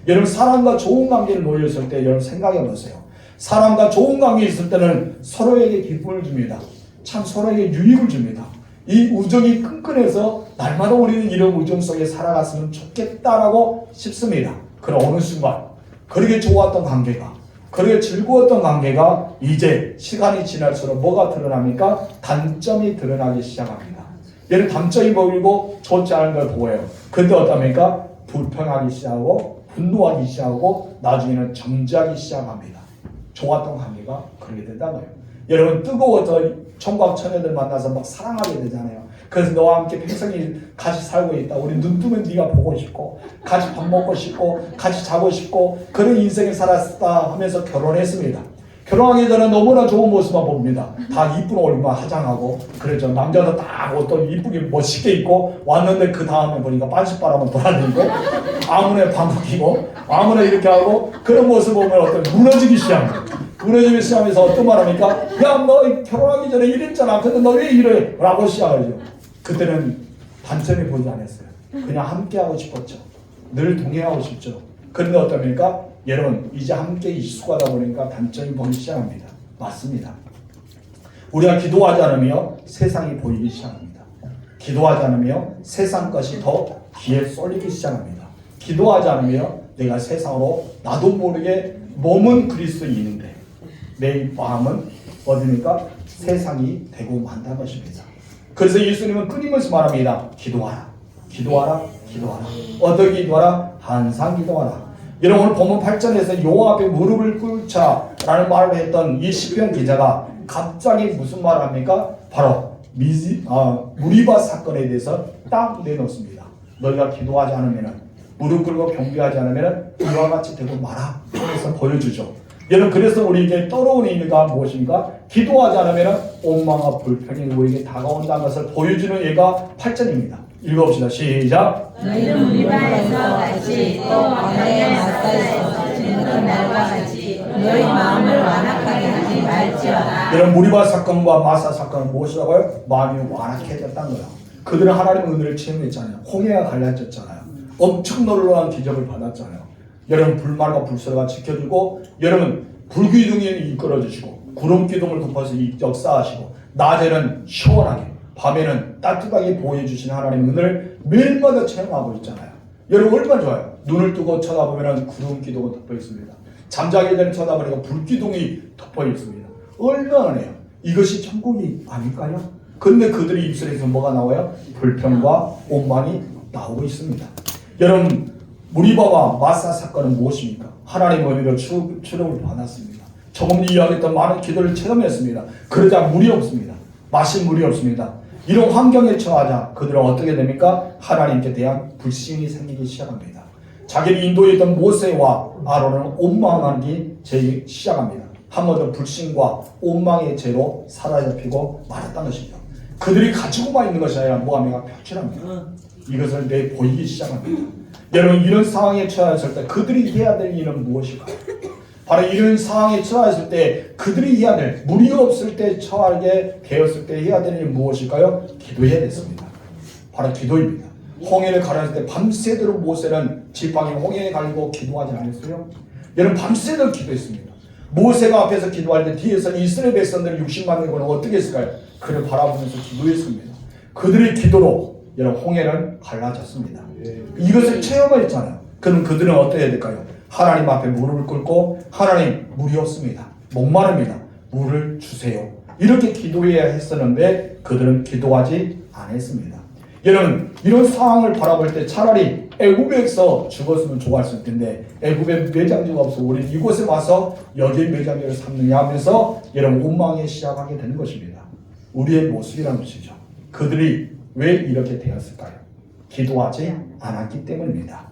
여러분 사람과 좋은 관계를 놓였을 때 여러분 생각해 보세요. 사람과 좋은 관계 있을 때는 서로에게 기쁨을 줍니다. 참 서로에게 유익을 줍니다. 이 우정이 끈끈해서 날마다 우리는 이런 우정 속에 살아갔으면 좋겠다라고 싶습니다. 그런 어느 순간 그렇게 좋았던 관계가 그렇게 즐거웠던 관계가 이제 시간이 지날수록 뭐가 드러납니까? 단점이 드러나기 시작합니다. 얘는 단점이 보이고 좋지 않은 걸 보여요. 근데 어떻습니까? 불평하기 시작하고 분노하기 시작하고 나중에는 정지하기 시작합니다. 좋았던 관계가 그렇게 된다는 거예요. 여러분 뜨거워서 총각 처녀들 만나서 막 사랑하게 되잖아요. 그래서 너와 함께 평생이 같이 살고 있다. 우리 눈 뜨면 네가 보고 싶고 같이 밥 먹고 싶고 같이 자고 싶고 그런 인생을 살았다 하면서 결혼했습니다. 결혼하기 전에 너무나 좋은 모습만 봅니다. 다 이쁜 얼굴만 화장하고 그렇죠. 남자도 딱 어떤 이쁘게 멋있게 입고 왔는데 그 다음에 보니까 빤시바람은 돌아다니고 아무나 방구 끼고 아무나 이렇게 하고 그런 모습 보면 어떤 무너지기 시작합니다. 무너지기 시작하면서 어떤 말 합니까? 야, 너 결혼하기 전에 이랬잖아. 근데 너 왜 이래? 라고 시작하죠. 그때는 단점이 보이지 않았어요. 그냥 함께하고 싶었죠. 늘 동행하고 싶죠. 그런데 어떻습니까? 여러분 이제 함께 익숙하다 보니까 단점이 보이기 시작합니다. 맞습니다. 우리가 기도하지 않으며 세상이 보이기 시작합니다. 기도하지 않으며 세상 것이 더 귀에 쏠리기 시작합니다. 기도하지 않으며 내가 세상으로 나도 모르게 몸은 그리스도인인데 내 마음은 어디니까 세상이 되고 만다는 것입니다. 그래서 예수님은 끊임없이 말합니다. 기도하라, 기도하라, 기도하라. 어떻게 기도하라? 항상 기도하라. 여러분 오늘 본문 8절에서 여호와 앞에 무릎을 꿇자라는 말을 했던 이 시편 기자가 갑자기 무슨 말을 합니까? 바로 무리바 사건에 대해서 딱 내놓습니다. 너희가 기도하지 않으면 무릎 꿇고 경배하지 않으면 이와 같이 되고 마라. 그래서 보여주죠. 여러분 그래서 우리에게 떠오르는 의미가 무엇인가? 기도하지 않으면 원망과 불평이 우리에게 다가온다는 것을 보여주는 예가 8절입니다. 읽어봅시다. 시작. 너희는 무리바에서 같이 또 광야에 맞서서 지냈던 날과 같이 너희 마음을 완악하게 하지 말지어다. 여러분 무리바 사건과 마사 사건은 무엇이라고요? 마음이 완악해졌다는 거예요. 그들은 하나님의 은혜를 체험했잖아요. 홍해가 갈라졌잖아요. 엄청 놀라운 기적을 받았잖아요. 여러분 불말과 불소리가 지켜주고 여러분 불기둥이 이끌어주시고 구름기둥을 덮어서 역사하시고 낮에는 시원하게 밤에는 따뜻하게 보여주신 하나님의 은혜를 매일마다 체험하고 있잖아요. 여러분 얼마나 좋아요. 눈을 뜨고 쳐다보면 구름기둥이 덮어 있습니다. 잠자기 전에 쳐다보니까 불기둥이 덮어 있습니다. 얼마나 해요. 이것이 천국이 아닐까요? 근데 그들의 입술에서 뭐가 나와요? 불평과 원망이 나오고 있습니다. 여러분 무리바와 마사 사건은 무엇입니까? 하나님의 은혜로 출애굽을 받았습니다. 조금 이야기했던 많은 기도를 체험했습니다. 그러자 물이 없습니다. 마실 물이 없습니다. 이런 환경에 처하자 그들은 어떻게 됩니까? 하나님께 대한 불신이 생기기 시작합니다. 자기를 인도했던 모세와 아론은 원망하기 시작합니다. 한 번 더 불신과 원망의 죄로 사로잡히고 말았다는 것입니다. 그들이 가지고만 있는 것이 아니라 뭐합니까? 표출합니다. 이것을 내보이기 시작합니다. 여러분 이런 상황에 처했을 때 그들이 해야 될 일은 무엇일까요? 바로 이런 상황에 처했을 때 그들이 해야 될 물이 없을 때 처하게 되었을 때 해야 될 일은 무엇일까요? 기도해야 됐습니다. 바로 기도입니다. 홍해를 가르칠 때 밤새도록 모세는 지팡이 홍해에 갈고 기도하지 않았어요? 여러분 밤새도록 기도했습니다. 모세가 앞에서 기도할 때 뒤에서 이스라엘 백성들 60만 명은 어떻게 했을까요? 그를 바라보면서 기도했습니다. 그들의 기도로 여러분 홍해는 갈라졌습니다. 이것을 체험했잖아요. 그럼 그들은 어떻게 해야 될까요? 하나님 앞에 무릎을 꿇고 하나님 물이 없습니다. 목마릅니다. 물을 주세요. 이렇게 기도해야 했었는데 그들은 기도하지 않았습니다. 여러분 이런 상황을 바라볼 때 차라리 애굽에서 죽었으면 좋았을 텐데 애굽에 매장지가 없어 우리 이곳에 와서 여기에 매장지를 삼느냐 하면서 여러분 원망이 시작하게 되는 것입니다. 우리의 모습이라는 것이죠. 그들이 왜 이렇게 되었을까요? 기도하지 않았기 때문입니다.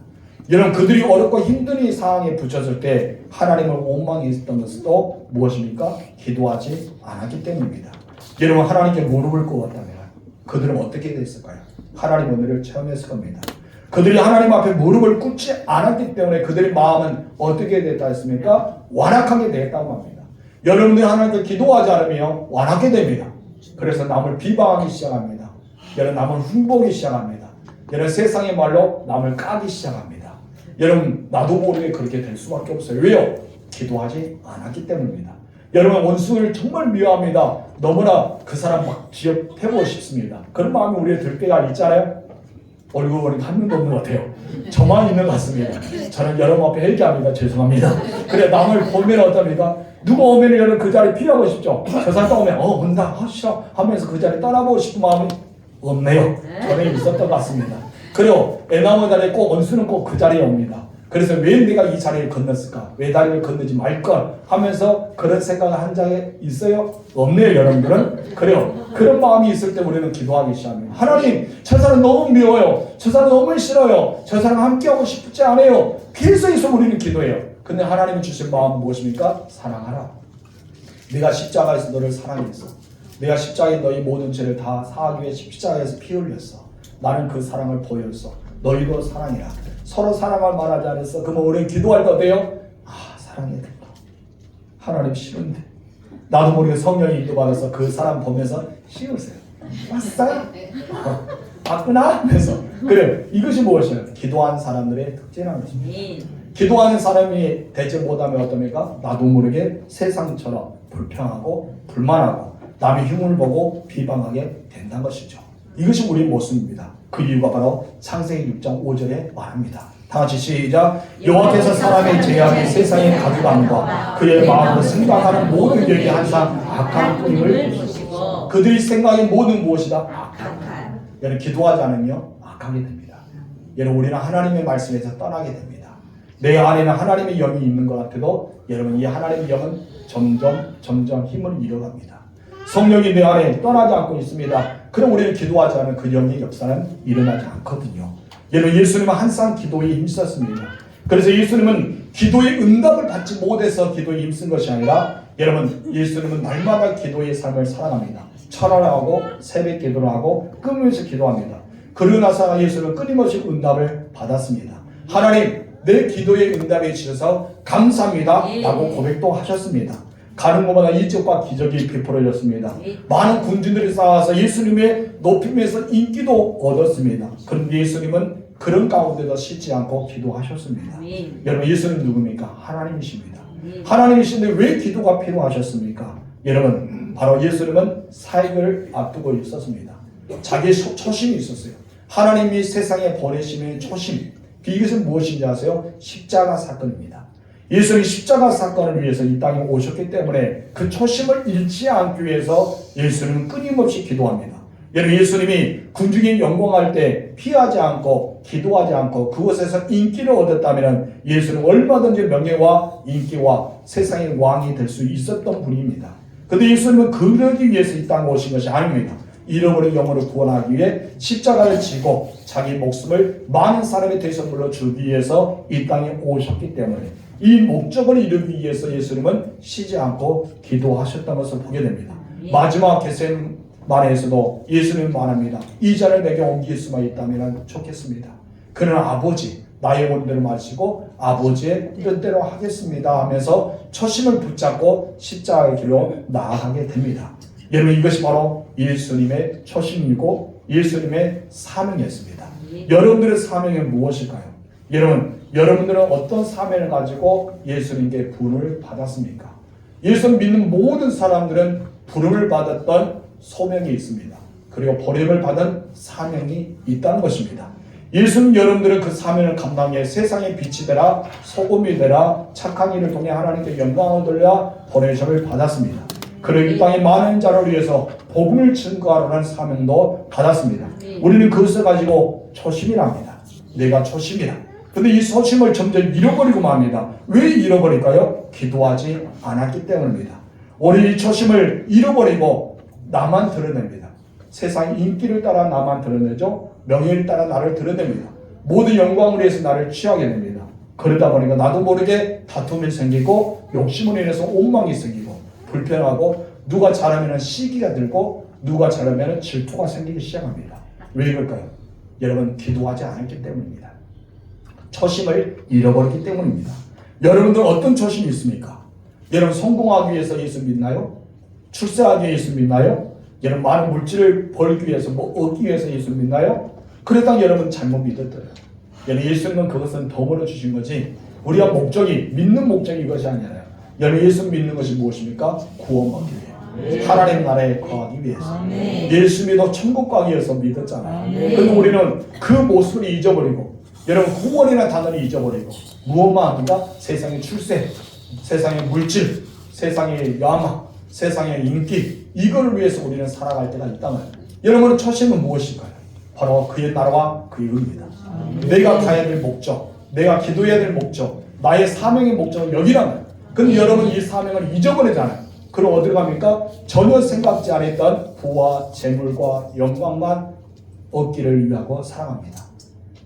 여러분 그들이 어렵고 힘든 이 상황에 붙였을 때 하나님을 원망했던 것은 또 무엇입니까? 기도하지 않았기 때문입니다. 여러분 하나님께 무릎을 꿇었다면 그들은 어떻게 됐을까요? 하나님 은혜를 체험했을 겁니다. 그들이 하나님 앞에 무릎을 꿇지 않았기 때문에 그들의 마음은 어떻게 됐다 했습니까? 완악하게 되었다고 합니다. 여러분들이 하나님께 기도하지 않으면 완악하게 됩니다. 그래서 남을 비방하기 시작합니다. 여러분 남을 흉보기 시작합니다. 여러분 세상의 말로 남을 까기 시작합니다. 여러분 나도 모르게 그렇게 될 수밖에 없어요. 왜요? 기도하지 않았기 때문입니다. 여러분 원수를 정말 미워합니다. 너무나 그 사람 막 지역해보고 싶습니다. 그런 마음이 우리에 들 때가 있잖아요. 얼굴 보니까 한 명도 없는 것 같아요. 저만 있는 것 같습니다. 저는 여러분 앞에 회개합니다. 죄송합니다. 그래 남을 보면 어떻습니까? 누가 오면 여러분 그 자리 피하고 싶죠. 저 사람 오면 온다 싫어 하면서 그 자리 떠나보고 싶은 마음이 없네요. 저는 있었던 것 같습니다. 그리고 애나무 자리에 꼭 원수는 꼭 그 자리에 옵니다. 그래서 왜 내가 이 자리를 건넜을까? 왜 다리를 건너지 말걸? 하면서 그런 생각을 한 적이 있어요? 없네요, 여러분들은. 그래요. 그런 마음이 있을 때 우리는 기도하기 시작합니다. 하나님, 저 사람 너무 미워요. 저 사람 너무 싫어요. 저 사람 함께하고 싶지 않아요. 계속해서 우리는 기도해요. 근데 하나님이 주신 마음은 무엇입니까? 사랑하라. 내가 십자가에서 너를 사랑했어. 내가 십자가에 너희 모든 죄를 다 사하기 위해 십자가에서 피 흘렸어. 나는 그 사랑을 보였어. 너희도 사랑이라. 서로 사랑을 말하지 않았어. 그러면 우리는 기도할 때 어때요? 사랑해야 된다. 하나님 싫은데. 나도 모르게 성령이 인도받아서 그 사람 보면서 씌우세요. 왔어? 봤구나? 하면서. 그래, 이것이 무엇이에요? 기도하는 사람들의 특징이라는 것입니다. 기도하는 사람이 되지 못하면 어떻습니까? 나도 모르게 세상처럼 불평하고 불만하고 남의 흉을 보고 비방하게 된다는 것이죠. 이것이 우리의 모습입니다. 그 이유가 바로 창세기 6장 5절에 말합니다. 다 같이 시작. 여호와께서 사람의 죄악이 세상에 가득함과 그의 마음으로 생각하는 모든 일이 항상 악한 뿐임을 보시고 그들이 생각의 모든 무엇이다? 악한. 여러분 기도하지 않으면 악하게 됩니다. 여러분 우리는 하나님의 말씀에서 떠나게 됩니다. 내 안에는 하나님의 영이 있는 것 같아도 여러분 이 하나님의 영은 점점 힘을 잃어갑니다. 성령이 내 안에 떠나지 않고 있습니다. 그럼 우리는 기도하지 않은 그 영의 역사는 일어나지 않거든요. 여러분 예수님은 항상 기도에 힘썼습니다. 그래서 예수님은 기도의 응답을 받지 못해서 기도에 힘쓴 것이 아니라 여러분 예수님은 날마다 기도의 삶을 살아갑니다. 철학을 하고 새벽 기도를 하고 끊임없이 기도합니다. 그러고 나서 예수님은 끊임없이 응답을 받았습니다. 하나님 내 기도의 응답에 주셔서 감사합니다 라고 고백도 하셨습니다. 가는 곳마다 이적과 기적이 베풀어졌습니다. 많은 군중들이 쌓아서 예수님의 높임에서 인기도 얻었습니다. 그런데 예수님은 그런 가운데도 쉬지 않고 기도하셨습니다. 여러분 예수님 누굽니까? 하나님이십니다. 하나님이신데 왜 기도가 필요하셨습니까? 여러분 바로 예수님은 사역을 앞두고 있었습니다. 자기의 초심이 있었어요. 하나님이 세상에 보내시는 초심, 이것은 무엇인지 아세요? 십자가 사건입니다. 예수님이 십자가 사건을 위해서 이 땅에 오셨기 때문에 그 초심을 잃지 않기 위해서 예수님은 끊임없이 기도합니다. 여러분 예수님이 군중이 영광할 때 피하지 않고 기도하지 않고 그곳에서 인기를 얻었다면 예수는 얼마든지 명예와 인기와 세상의 왕이 될 수 있었던 분입니다. 그런데 예수님은 그러기 위해서 이 땅에 오신 것이 아닙니다. 잃어버린 영혼을 구원하기 위해 십자가를 지고 자기 목숨을 많은 사람의 대선물로 주기 위해서 이 땅에 오셨기 때문에 이 목적을 이루기 위해서 예수님은 쉬지 않고 기도하셨다는 것을 보게 됩니다. 마지막 겟세마네에서도 예수님은 말합니다. 이 잔을 내게 옮길 수만 있다면 좋겠습니다. 그는 아버지 나의 원대로 마시고 아버지의 뜻대로 하겠습니다 하면서 초심을 붙잡고 십자가의 길로 나아가게 됩니다. 여러분 이것이 바로 예수님의 초심이고 예수님의 사명이었습니다. 여러분들의 사명이 무엇일까요? 여러분들은 어떤 사명을 가지고 예수님께 부름을 받았습니까? 예수를 믿는 모든 사람들은 부름을 받았던 소명이 있습니다. 그리고 버림을 받은 사명이 있다는 것입니다. 예수님 여러분들은 그 사명을 감당해 세상의 빛이 되라 소금이 되라 착한 일을 통해 하나님께 영광을 돌려 보내심을 받았습니다. 그리고 이 땅의 많은 자를 위해서 복음을 증거하라는 사명도 받았습니다. 우리는 그것을 가지고 초심이랍니다. 내가 초심이라. 근데 이 초심을 점점 잃어버리고 맙니다. 왜 잃어버릴까요? 기도하지 않았기 때문입니다. 우리 이 초심을 잃어버리고 나만 드러냅니다. 세상 인기를 따라 나만 드러내죠. 명예를 따라 나를 드러냅니다. 모든 영광을 위해서 나를 취하게 됩니다. 그러다 보니까 나도 모르게 다툼이 생기고 욕심으로 인해서 옹망이 생기고 불편하고 누가 잘하면 시기가 들고 누가 잘하면 질투가 생기기 시작합니다. 왜 그럴까요? 여러분 기도하지 않았기 때문입니다. 초심을 잃어버렸기 때문입니다. 여러분들 어떤 초심이 있습니까? 여러분 성공하기 위해서 예수 믿나요? 출세하기 위해 예수 믿나요? 여러분 많은 물질을 벌기 위해서 얻기 위해서 예수 믿나요? 그랬다면 여러분 잘못 믿었더래요. 여러분 예수님은 그것은 덤으로 주신 거지 우리가 목적이 믿는 목적이 이것이 아니라요. 여러분 예수 믿는 것이 무엇입니까? 구원받기 위해 하나님 나라에 거하기 위해서 예수 믿어 천국 가기 위해서 믿었잖아요. 그런데 우리는 그 모습을 잊어버리고 여러분 구원이라는 단어를 잊어버리고 무엇만 합니까? 세상의 출세, 세상의 물질, 세상의 야망, 세상의 인기 이걸 위해서 우리는 살아갈 때가 있다면 여러분의 초심은 무엇일까요? 바로 그의 나라와 그의 의입니다. 내가 가야 될 목적, 내가 기도해야 될 목적, 나의 사명의 목적은 여기라면 근데 여러분 이 사명을 잊어버리잖아요. 그럼 어디로 갑니까? 전혀 생각지 않았던 부와 재물과 영광만 얻기를 위하고 살아갑니다.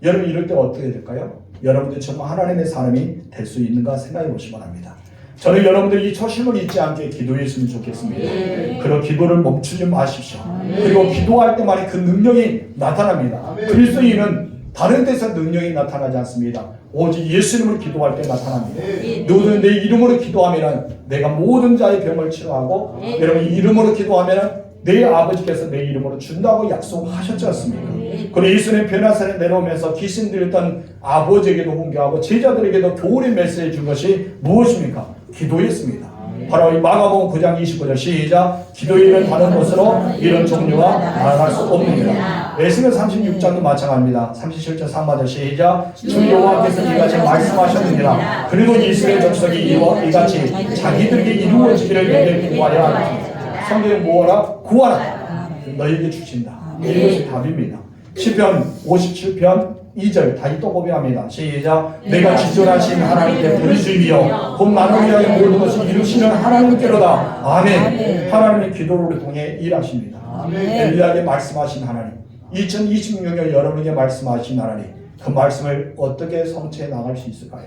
여러분 이럴 때 어떻게 될까요? 여러분들 정말 하나님의 사람이 될 수 있는가 생각해 보시기 바랍니다. 저는 여러분들이 이 초심을 잊지 않게 기도했으면 좋겠습니다. 그런 기도를 멈추지 마십시오. 그리고 기도할 때만이 그 능력이 나타납니다. 그리스도인은 다른 데서 능력이 나타나지 않습니다. 오직 예수님을 기도할 때 나타납니다. 누구든 내 이름으로 기도하면 내가 모든 자의 병을 치료하고 여러분 이름으로 기도하면 내 아버지께서 내 이름으로 준다고 약속하셨지 않습니까? 그리고 예수님 변화산에 내려오면서 귀신 들렸던 아버지에게도 훈계하고 제자들에게도 교훈의 메시지 준 것이 무엇입니까? 기도였습니다. 바로 이 마가복음 9장 25절 시작. 기도에는 다른 것으로 이런 종류가 나아갈 수 없느니라. 에스겔 36장도 마찬가지입니다. 37절 3절 시작. 주 여호와께서 이같이 말씀하셨느니라. 그리고 이스라엘 족속이 이같이 자기들에게 이루어지기를 내게 구하여 하라. 성경에 뭐하라? 구하라. 너에게 주신다. 이것이 답입니다. 시편 57편 2절 다시 또 고백합니다. 시작. 내가 지존하신 하나님께 부르짖으며 곧 나를 위하여 모든 것을 이루시는 하나님께로다. 아멘. 하나님의 기도를 통해 일하십니다. 엘리야에게 말씀하신 하나님, 2026년 여러분에게 말씀하신 하나님, 그 말씀을 어떻게 성취해 나갈 수 있을까요?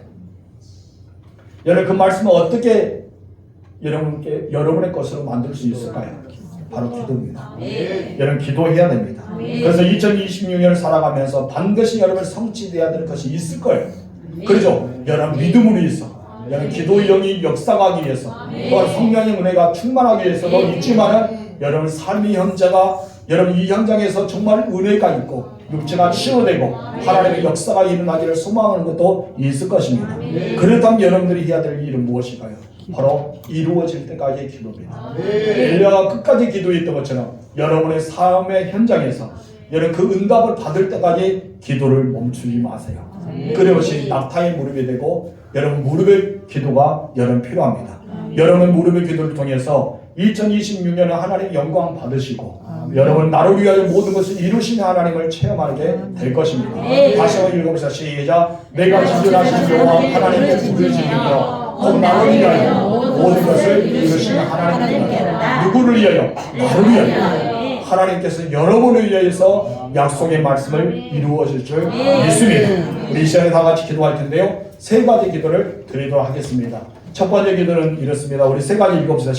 여러분 그 말씀을 어떻게 여러분의 것으로 만들 수 있을까요? 바로 기도입니다. 여러분 기도해야 됩니다. 그래서 2026년을 살아가면서 반드시 여러분 성취돼야 될 것이 있을 거예요. 그렇죠? 여러분 믿음으로 위해서, 여러분 기도의 영이 역사하기 위해서, 또한 성령의 은혜가 충만하기 위해서도 있지만은 여러분 삶의 현장가 여러분 이 현장에서 정말 은혜가 있고 육체가 치유되고 하나님의 역사가 일어나기를 소망하는 것도 있을 것입니다. 그렇다면 여러분들이 해야 될 일은 무엇일까요? 바로 이루어질 때까지의 기도입니다. 엘리야가 끝까지 기도했던 것처럼 여러분의 삶의 현장에서 여러분 그 응답을 받을 때까지 기도를 멈추지 마세요. 그것이 낙타의 무릎이 되고 여러분 무릎의 기도가 여러분 필요합니다. 여러분 무릎의 기도를 통해서 2026년에 하나님 영광 받으시고 여러분 나를 위하여 모든 것을 이루시는 하나님을 체험하게 될 것입니다. 다시 한번 읽어보시죠. 시작. 내가 지존하신 여호와 하나님께 부르짖으며 곧 나를 위하여 모든 것을 이루시는 하나님께로다. 누구를 위하여? 나를 위하여. 하나님께서 여러분을 위하여서 약속의 말씀을 이루어질 줄 믿습니다. 우리 이 시간에 다 같이 기도할 텐데요. 세 가지 기도를 드리도록 하겠습니다. 첫 번째 기도는 이렇습니다. 우리 세 가지 읽어봅시다.